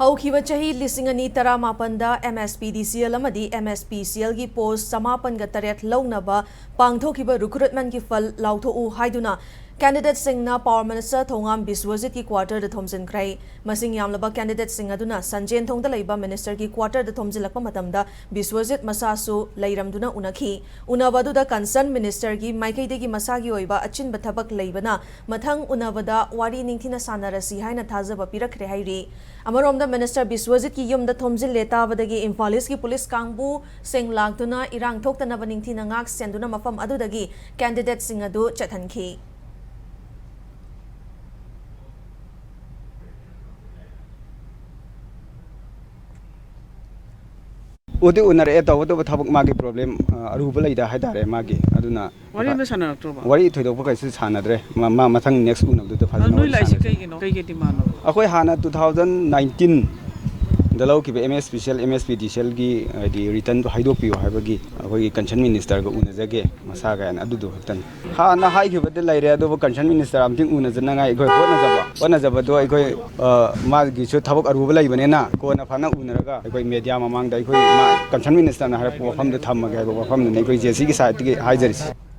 ꯍꯧꯈꯤꯕ ꯆꯍꯤ 2018ꯗ Mspdcl ꯑꯃꯗꯤ Mspcl ꯒꯤ ꯄꯣꯁꯠ 908 ꯂꯧꯅꯕ ꯄꯥꯡꯊꯣꯛꯈꯤꯕ ꯔꯤꯀ꯭ꯔꯨꯠꯃꯦꯟꯠꯀꯤ ꯐꯜ ꯂꯥꯎꯊꯣꯛꯎ ꯍꯥꯏꯗꯨꯅ ꯀꯦꯟꯗꯤꯗꯦꯠꯁꯤꯡꯅ ꯄꯥꯋꯔ ꯃꯤꯅꯤꯁꯇꯔ ꯊꯣꯉꯥꯝ ꯕꯤꯁꯋꯖꯤꯠꯀꯤ ꯀ꯭ꯋꯥꯔꯇꯔꯗ ꯊꯣꯝꯖꯤꯟꯈ꯭ꯔꯦ꯫ ꯃꯁꯤꯡ ꯌꯥꯝꯂꯕ ꯀꯦꯟꯗꯤꯗꯦꯠꯁꯤꯡ ꯑꯗꯨꯅ ꯁꯟꯖꯦꯟꯊꯣꯡꯗ ꯂꯩꯕ ꯃꯤꯅꯤꯁꯇꯔꯒꯤ ꯀ꯭ꯋꯥꯔꯇꯔꯗ ꯊꯣꯝꯖꯤꯜꯂꯛꯄ ꯃꯇꯝꯗ ꯕꯤꯁꯋꯖꯤꯠ ꯃꯁꯥꯁꯨ ꯂꯩꯔꯝꯗꯨꯅ ꯎꯅꯈꯤ꯫ ꯎꯅꯕ ꯑꯗꯨꯗ ꯀꯟꯁꯔꯟ ꯃꯤꯅꯤꯁꯇꯔꯒꯤ ꯃꯥꯏꯀꯩꯗꯒꯤ ꯃꯁꯥꯒꯤ ꯑꯣꯏꯕ ꯑꯆꯤꯟꯕ ꯊꯕꯛ ꯂꯩꯕꯅ ꯃꯊꯪ ꯎꯅꯕꯗ ꯋꯥꯔꯤ ꯅꯤꯡꯊꯤꯅ ꯁꯥꯟꯅꯔꯁꯤ ꯍꯥꯏꯅ ꯊꯥꯖꯕ ꯄꯤꯔꯛꯈ꯭ꯔꯦ ꯍꯥꯏꯔꯤ꯫ ꯑꯃꯔꯣꯝꯗ ꯃꯤꯅꯤꯁꯇꯔ ꯕꯤꯁꯋꯖꯤꯠꯀꯤ ꯌꯨꯝꯗ ꯊꯣꯝꯖꯤꯜꯂꯦ ꯇꯥꯕꯗꯒꯤ ꯏꯝꯐꯥꯜ ꯏꯁꯀꯤ ꯄꯨꯂꯤꯁ ꯀꯥꯡꯕꯨꯁꯤꯡ ꯂꯥꯛꯇꯨꯅ ꯏꯔꯥꯡ ꯊꯣꯛꯇꯅꯕ ꯅꯤꯡꯊꯤꯅ ꯉꯥꯛ ꯁꯦꯟꯗꯨꯅ ꯃꯐꯝ ꯑꯗꯨꯗꯒꯤ ꯀꯦꯟꯗꯤꯗꯦꯠꯁꯤꯡ ꯑꯗꯨ ꯆꯠꯍꯟꯈꯤ꯫ उदे उनर ए तब तब थबक मागी प्रॉब्लम अरुबा लैदा हाइदारे मागी अदुना वरी में सानरक्तोबा वरी थोइदोक कैसे सानद्रे मा मथंग नेक्स्ट उनबदु फजन नोइ लाइसि कैगिनो कैगे डिमान्ड अखोय हाना 2019 दलाव की Mspcl Mspdcl की दी रिटर्न तो हाइदो पियो हाइबगी अखोय कंसर्न मिनिस्टर को उनजगे मसा गायन अदुदु हतन हाना हाइगिबदे लैरे अदो कंसर्न मिनिस्टर आमथिंग उनजना अखोय होनजबा दो अखोय मागी सु थबक अरुबा लैबनेना कोना फाना उनरगा अखोय मीडिया ममांग दा अखोय मा कंसर्न मिनिस्टर ना हाइपो वफम द थमगे वफम ने अखोय जेसी की साइड की हाइजरिस।